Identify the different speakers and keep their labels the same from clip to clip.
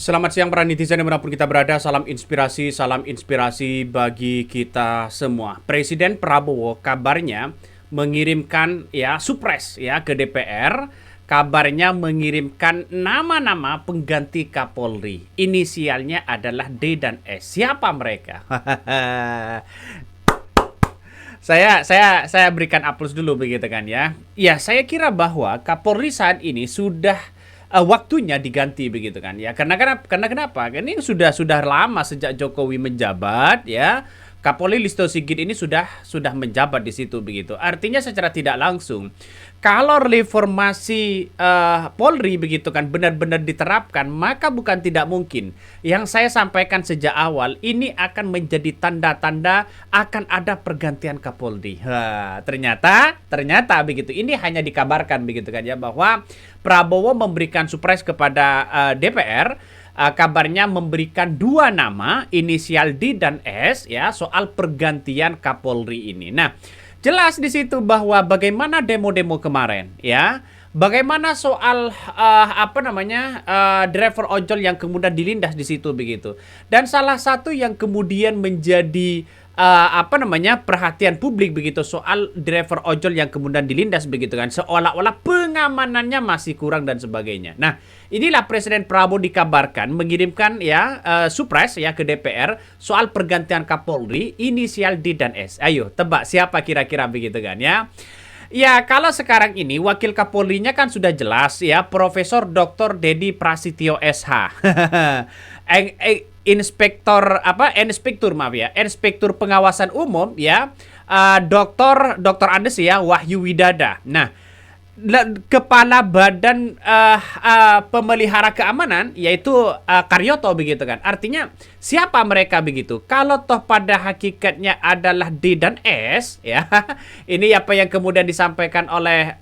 Speaker 1: Selamat siang para netizen dimanapun kita berada, salam inspirasi bagi kita semua. Presiden Prabowo kabarnya mengirimkan supres ke DPR, kabarnya mengirimkan nama-nama pengganti Kapolri. Inisialnya adalah D dan S. Siapa mereka? Saya berikan aplaus dulu begitu kan ya. Ya, saya kira bahwa Kapolri saat ini sudah waktunya diganti begitu kan ya. Karena kenapa? Karena ini sudah lama sejak Jokowi menjabat ya. Kapolri Listio Sigit ini sudah menjabat di situ begitu. Artinya secara tidak langsung kalau reformasi Polri begitu kan benar-benar diterapkan, maka bukan tidak mungkin yang saya sampaikan sejak awal ini akan menjadi tanda-tanda akan ada pergantian Kapolri. Ternyata begitu. Ini hanya dikabarkan begitu kan ya, bahwa Prabowo memberikan surprise kepada DPR. Kabarnya memberikan dua nama inisial D dan S ya soal pergantian Kapolri ini. Nah, jelas di situ bahwa bagaimana demo-demo kemarin ya. Bagaimana soal driver ojol yang kemudian dilindas di situ begitu. Dan salah satu yang kemudian menjadi perhatian publik begitu soal driver ojol yang kemudian dilindas begitu kan, seolah-olah pengamanannya masih kurang dan sebagainya. Nah, inilah Presiden Prabowo dikabarkan mengirimkan surprise ke DPR soal pergantian Kapolri inisial D dan S. Ayo tebak siapa kira-kira begitu kan ya. Ya, kalau sekarang ini wakil Kapolrinya kan sudah jelas ya, Profesor Dr. Dedi Prasetyo SH. Inspektur pengawasan umum ya, Dr. Andes ya Wahyu Widada. Nah, kepala badan pemelihara keamanan yaitu Karyoto begitu kan. Artinya siapa mereka begitu? Kalau toh pada hakikatnya adalah D dan S ya. Ini apa yang kemudian disampaikan oleh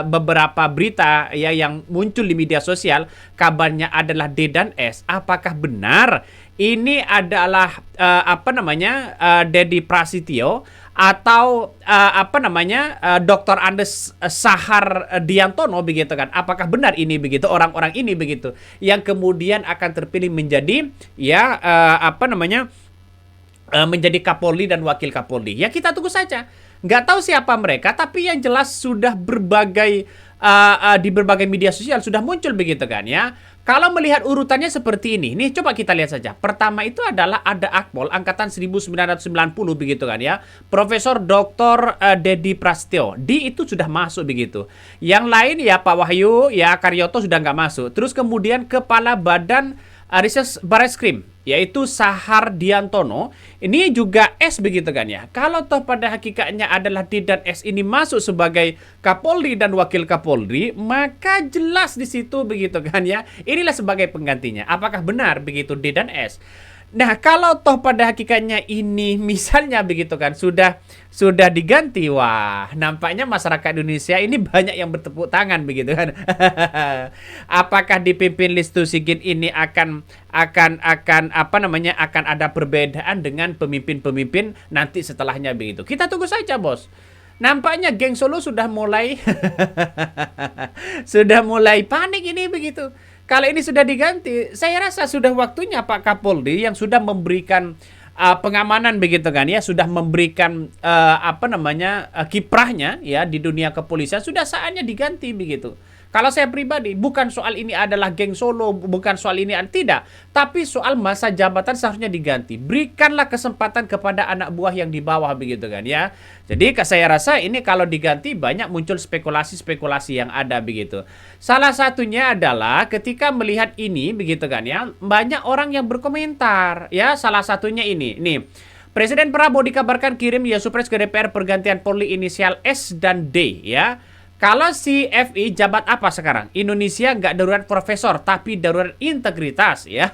Speaker 1: beberapa berita ya yang muncul di media sosial, kabarnya adalah D dan S. Apakah benar ini adalah Dedi Prasetyo atau Dr. Andes Sahar Diantono begitu kan? Apakah benar ini begitu, orang-orang ini begitu yang kemudian akan terpilih menjadi menjadi Kapolri dan Wakil Kapolri? Ya, kita tunggu saja. Nggak tahu siapa mereka, tapi yang jelas sudah di berbagai media sosial sudah muncul begitu kan ya. Kalau melihat urutannya seperti ini, nih coba kita lihat saja. Pertama itu adalah ada Akpol angkatan 1990 begitu kan ya. Profesor Dr. Dedi Prasetyo. D itu sudah masuk begitu. Yang lain ya Pak Wahyu, ya Karyoto sudah nggak masuk. Terus kemudian Kepala Badan Riset Barreskrim yaitu Sahar Diantono, ini juga S begitu kan ya. Kalau toh pada hakikatnya adalah D dan S ini masuk sebagai Kapolri dan Wakil Kapolri, maka jelas di situ begitu kan ya. Inilah sebagai penggantinya. Apakah benar begitu D dan S? Nah, kalau toh pada hakikatnya ini misalnya begitu kan sudah diganti, wah, nampaknya masyarakat Indonesia ini banyak yang bertepuk tangan begitu kan. Apakah dipimpin Listio Sigit ini akan ada perbedaan dengan pemimpin-pemimpin nanti setelahnya begitu. Kita tunggu saja, Bos. Nampaknya geng Solo sudah mulai panik ini begitu. Kalau ini sudah diganti, saya rasa sudah waktunya Pak Kapolri yang sudah memberikan pengamanan begitu kan ya, sudah memberikan kiprahnya ya di dunia kepolisian, sudah saatnya diganti begitu. Kalau saya pribadi, bukan soal ini adalah geng Solo, bukan soal ini tidak, tapi soal masa jabatan seharusnya diganti. Berikanlah kesempatan kepada anak buah yang di bawah begitu kan ya. Jadi saya rasa ini kalau diganti banyak muncul spekulasi-spekulasi yang ada begitu. Salah satunya adalah ketika melihat ini begitu kan ya, banyak orang yang berkomentar ya, salah satunya ini. Nih, Presiden Prabowo dikabarkan kirim surprise ke DPR pergantian Polri inisial S dan D ya. Kalau si FI jabat apa sekarang? Indonesia nggak darurat profesor, tapi darurat integritas ya.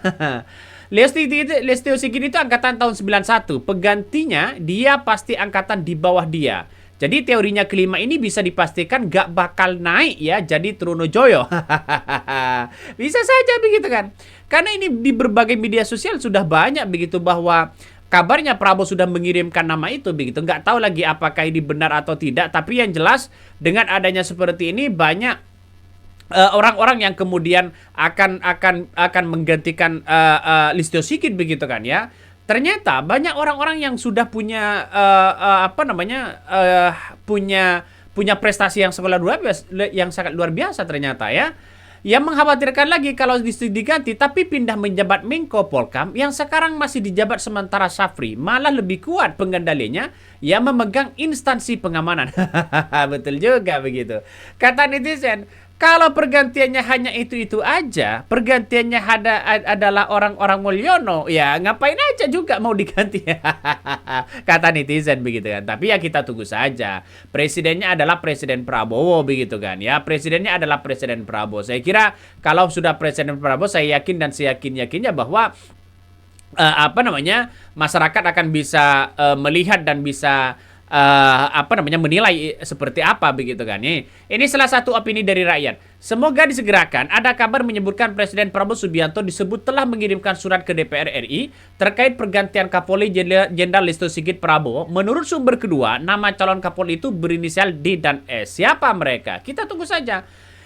Speaker 1: Listio Sigit itu angkatan tahun 91. Penggantinya dia pasti angkatan di bawah dia. Jadi teorinya kelima ini bisa dipastikan nggak bakal naik ya jadi Trunojoyo. Bisa saja begitu kan. Karena ini di berbagai media sosial sudah banyak begitu bahwa kabarnya Prabowo sudah mengirimkan nama itu begitu. Nggak tahu lagi apakah ini benar atau tidak. Tapi yang jelas dengan adanya seperti ini banyak orang-orang yang kemudian akan menggantikan Listio Sigit begitu kan ya. Ternyata banyak orang-orang yang sudah punya apa namanya punya prestasi yang sangat luar biasa ternyata ya. Yang mengkhawatirkan lagi kalau diganti tapi pindah menjabat Menko Polkam yang sekarang masih dijabat sementara Syafri, malah lebih kuat pengendalinya yang memegang instansi pengamanan. Betul juga begitu. Kata netizen, kalau pergantiannya hanya itu-itu aja, pergantiannya adalah orang-orang Mulyono, ya ngapain aja juga mau diganti. Kata netizen begitu kan. Tapi ya kita tunggu saja. Presidennya adalah Presiden Prabowo begitu kan ya. Presidennya adalah Presiden Prabowo. Saya kira kalau sudah Presiden Prabowo, saya yakin dan saya yakin-yakinnya bahwa apa namanya masyarakat akan bisa melihat dan bisa apa namanya menilai seperti apa begitu kan. Ini salah satu opini dari rakyat. Semoga disegerakan. Ada kabar menyebutkan Presiden Prabowo Subianto disebut telah mengirimkan surat ke DPR RI terkait pergantian Kapolri Jenderal Listio Sigit Prabowo. Menurut sumber kedua, nama calon Kapolri itu berinisial D dan S. Siapa mereka? Kita tunggu saja.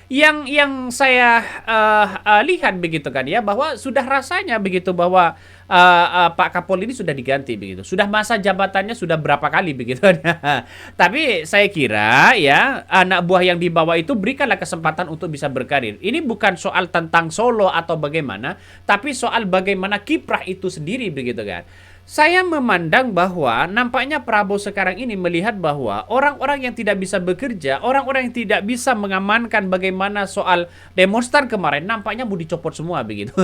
Speaker 1: Yang saya lihat begitu kan ya, bahwa sudah rasanya begitu bahwa Pak Kapolri ini sudah diganti begitu. Sudah masa jabatannya sudah berapa kali begitu. Tapi saya kira ya anak buah yang dibawa itu berikanlah kesempatan untuk bisa berkarir. Ini bukan soal tentang Solo atau bagaimana, tapi soal bagaimana kiprah itu sendiri begitu kan. Saya memandang bahwa nampaknya Prabowo sekarang ini melihat bahwa orang-orang yang tidak bisa bekerja, orang-orang yang tidak bisa mengamankan bagaimana soal demonstran kemarin, nampaknya mau dicopot semua begitu.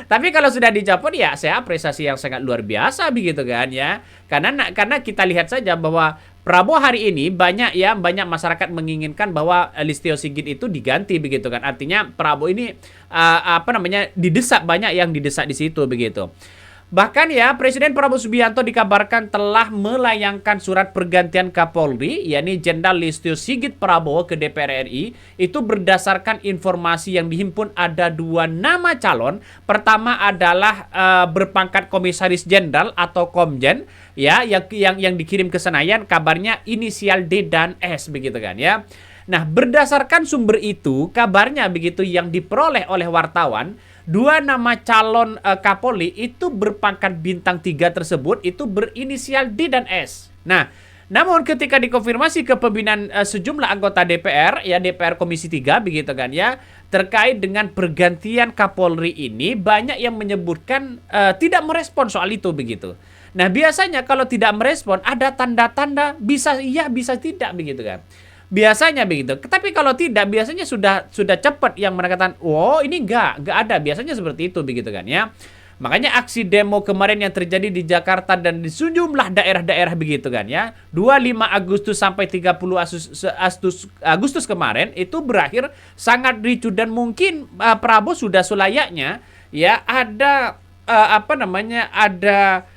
Speaker 1: Tapi kalau sudah dicopot ya saya apresiasi yang sangat luar biasa begitu kan ya. Karena kita lihat saja bahwa Prabowo hari ini banyak masyarakat menginginkan bahwa Listio Sigit itu diganti begitu kan. Artinya Prabowo ini apa namanya didesak, banyak yang didesak di situ begitu. Bahkan ya, Presiden Prabowo Subianto dikabarkan telah melayangkan surat pergantian Kapolri, yakni Jenderal Listio Sigit Prabowo ke DPR RI. Itu berdasarkan informasi yang dihimpun ada 2 nama calon. Pertama adalah berpangkat Komisaris Jenderal atau Komjen, ya, yang dikirim ke Senayan. Kabarnya inisial D dan S begitu kan ya. Nah, berdasarkan sumber itu, kabarnya begitu yang diperoleh oleh wartawan, 2 nama calon Kapolri itu berpangkat bintang 3 tersebut itu berinisial D dan S. Nah, namun ketika dikonfirmasi kepemimpinan sejumlah anggota DPR, ya DPR Komisi 3 begitu kan ya, terkait dengan pergantian Kapolri ini, banyak yang menyebutkan tidak merespon soal itu begitu. Nah, biasanya kalau tidak merespon ada tanda-tanda bisa iya bisa tidak begitu kan. Biasanya begitu. Tapi kalau tidak, biasanya sudah cepat yang mengatakan, "Oh, ini enggak ada." Biasanya seperti itu begitu kan ya. Makanya aksi demo kemarin yang terjadi di Jakarta dan di sejumlah daerah-daerah begitu kan ya. 25 Agustus sampai 30 Agustus kemarin itu berakhir sangat ricu dan mungkin Prabowo sudah selayaknya ya ada apa namanya ada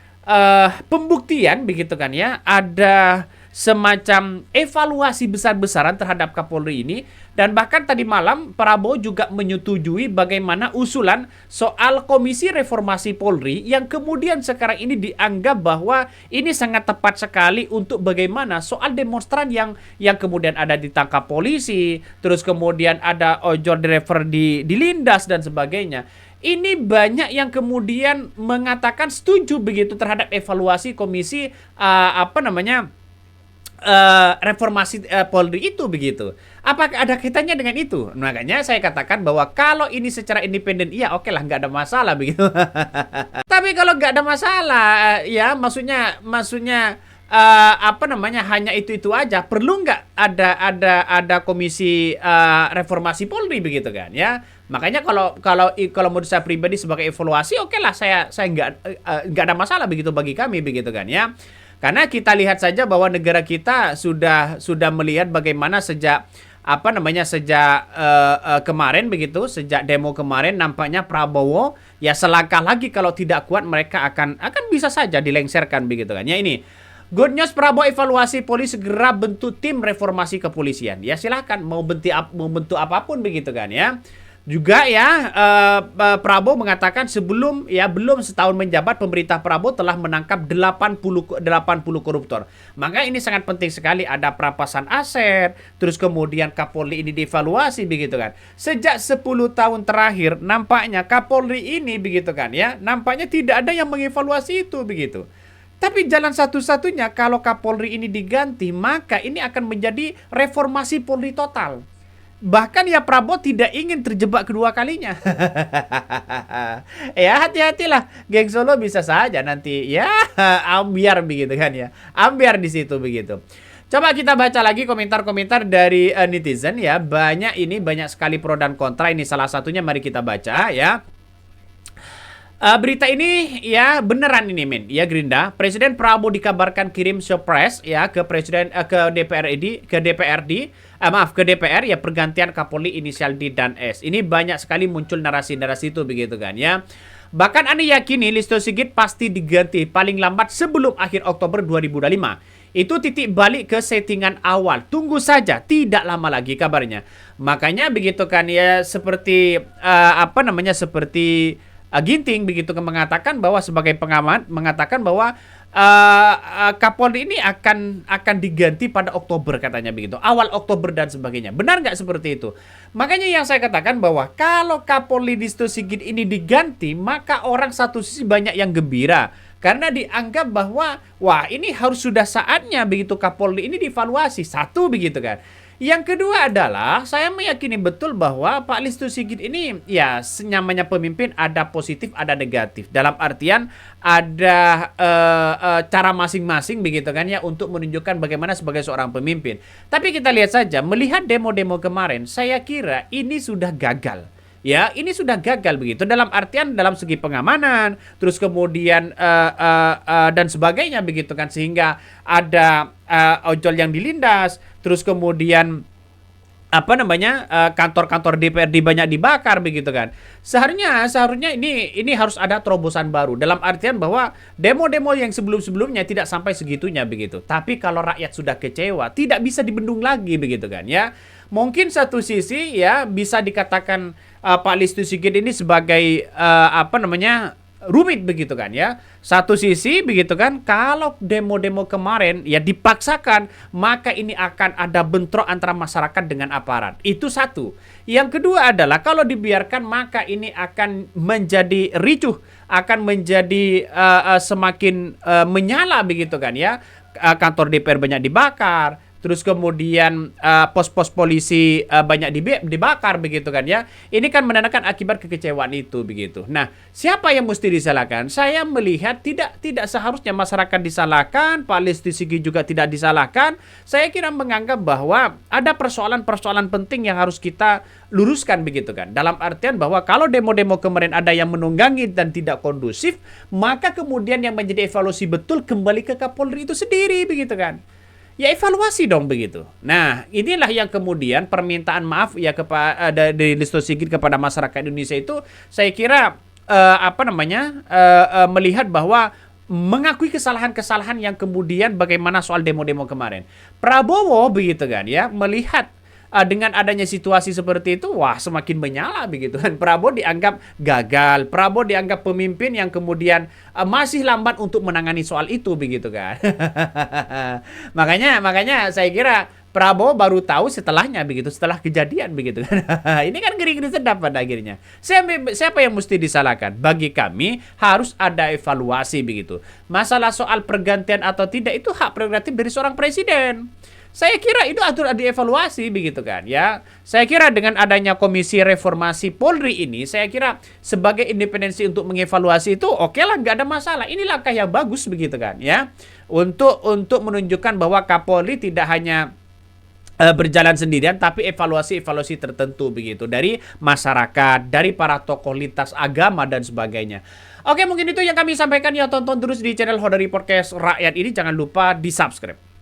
Speaker 1: pembuktian begitu kan ya. Ada semacam evaluasi besar-besaran terhadap Kapolri ini. Dan bahkan tadi malam Prabowo juga menyetujui bagaimana usulan soal Komisi Reformasi Polri yang kemudian sekarang ini dianggap bahwa ini sangat tepat sekali untuk bagaimana soal demonstran yang kemudian ada ditangkap polisi, terus kemudian ada ojol driver dilindas dan sebagainya. Ini banyak yang kemudian mengatakan setuju begitu terhadap evaluasi komisi apa namanya reformasi Polri itu begitu. Apakah ada kaitannya dengan itu? Makanya saya katakan bahwa kalau ini secara independen, iya oke lah, nggak ada masalah begitu. Tapi kalau nggak ada masalah, ya maksudnya apa namanya hanya itu aja. Perlu nggak ada komisi reformasi Polri begitu kan? Ya makanya kalau menurut saya pribadi sebagai evaluasi, oke lah saya nggak ada masalah begitu bagi kami begitu kan ya. Karena kita lihat saja bahwa negara kita sudah melihat bagaimana sejak kemarin begitu, sejak demo kemarin nampaknya Prabowo ya selangkah lagi kalau tidak kuat mereka akan bisa saja dilengsarkan begitu kan. Ya ini good news, Prabowo evaluasi Polri segera bentuk tim reformasi kepolisian. Ya silahkan mau bentuk apapun begitu kan ya. Juga ya, Prabowo mengatakan belum setahun menjabat, pemerintah Prabowo telah menangkap 80 koruptor. Maka ini sangat penting sekali ada perampasan aset, terus kemudian Kapolri ini dievaluasi begitu kan. Sejak 10 tahun terakhir nampaknya Kapolri ini begitu kan ya, nampaknya tidak ada yang mengevaluasi itu begitu. Tapi jalan satu-satunya kalau Kapolri ini diganti, maka ini akan menjadi reformasi Polri total. Bahkan ya Prabowo tidak ingin terjebak kedua kalinya. Ya hati-hatilah, geng Solo bisa saja nanti ya ambiar begitu kan ya. Ambiar di situ begitu. Coba kita baca lagi komentar-komentar dari netizen ya. Banyak sekali pro dan kontra. Ini salah satunya, mari kita baca ya. Berita ini ya beneran ini men ya Gerinda. Presiden Prabowo dikabarkan kirim surprise ya ke DPR ya pergantian Kapolri inisial D dan S. Ini banyak sekali muncul narasi-narasi itu begitu kan ya. Bahkan Anda yakini Listio Sigit pasti diganti paling lambat sebelum akhir Oktober 2025. Itu titik balik ke settingan awal. Tunggu saja, tidak lama lagi kabarnya. Makanya begitu kan ya, seperti seperti Ginting begitu mengatakan bahwa sebagai pengamat mengatakan bahwa Kapolri ini akan diganti pada Oktober katanya begitu, awal Oktober dan sebagainya. Benar nggak seperti itu? Makanya yang saya katakan bahwa kalau Kapolri Listio Sigit ini diganti, maka orang satu sisi banyak yang gembira karena dianggap bahwa wah ini harus sudah saatnya begitu Kapolri ini dievaluasi satu begitu kan. Yang kedua adalah saya meyakini betul bahwa Pak Listio Sigit ini ya namanya pemimpin ada positif ada negatif. Dalam artian ada cara masing-masing begitu kan ya untuk menunjukkan bagaimana sebagai seorang pemimpin. Tapi kita lihat saja melihat demo-demo kemarin, saya kira ini sudah gagal. Ya, ini sudah gagal begitu dalam artian dalam segi pengamanan, terus kemudian dan sebagainya begitu kan, sehingga ada ojol yang dilindas, terus kemudian kantor-kantor DPRD banyak dibakar begitu kan. Seharusnya ini harus ada terobosan baru dalam artian bahwa demo-demo yang sebelum-sebelumnya tidak sampai segitunya begitu. Tapi kalau rakyat sudah kecewa, tidak bisa dibendung lagi begitu kan ya. Mungkin satu sisi ya bisa dikatakan Pak Listio Sigit ini sebagai rumit begitu kan ya. Satu sisi begitu kan, kalau demo-demo kemarin ya dipaksakan, maka ini akan ada bentrok antara masyarakat dengan aparat. Itu satu. Yang kedua adalah kalau dibiarkan maka ini akan menjadi ricuh, akan menjadi semakin menyala begitu kan ya. Kantor DPR banyak dibakar, terus kemudian pos-pos polisi banyak dibakar begitu kan ya. Ini kan menandakan akibat kekecewaan itu begitu. Nah, siapa yang mesti disalahkan? Saya melihat tidak seharusnya masyarakat disalahkan, Pak Listio Sigit juga tidak disalahkan. Saya kira menganggap bahwa ada persoalan-persoalan penting yang harus kita luruskan begitu kan. Dalam artian bahwa kalau demo-demo kemarin ada yang menunggangi dan tidak kondusif, maka kemudian yang menjadi evaluasi betul kembali ke Kapolri itu sendiri begitu kan. Ya evaluasi dong begitu. Nah, inilah yang kemudian permintaan maaf ya dari Listio Sigit kepada masyarakat Indonesia itu saya kira melihat bahwa mengakui kesalahan-kesalahan yang kemudian bagaimana soal demo-demo kemarin. Prabowo begitu kan ya, melihat dengan adanya situasi seperti itu, wah semakin menyala begitu kan. Prabowo dianggap gagal, Prabowo dianggap pemimpin yang kemudian masih lambat untuk menangani soal itu begitu kan. makanya saya kira Prabowo baru tahu setelahnya begitu, setelah kejadian begitu kan. Ini kan ngeri-ngeri sedap pada akhirnya. Siapa yang mesti disalahkan? Bagi kami harus ada evaluasi begitu. Masalah soal pergantian atau tidak itu hak prerogatif dari seorang presiden. Saya kira itu atur dievaluasi begitu kan ya. Saya kira dengan adanya Komisi Reformasi Polri ini, saya kira sebagai independensi untuk mengevaluasi itu oke lah, nggak ada masalah. Ini langkah yang bagus begitu kan ya. Untuk menunjukkan bahwa Kapolri tidak hanya berjalan sendirian, tapi evaluasi tertentu begitu dari masyarakat, dari para tokoh lintas agama dan sebagainya. Oke, mungkin itu yang kami sampaikan ya. Tonton terus di channel Hodari Podcast Rakyat ini, jangan lupa di subscribe.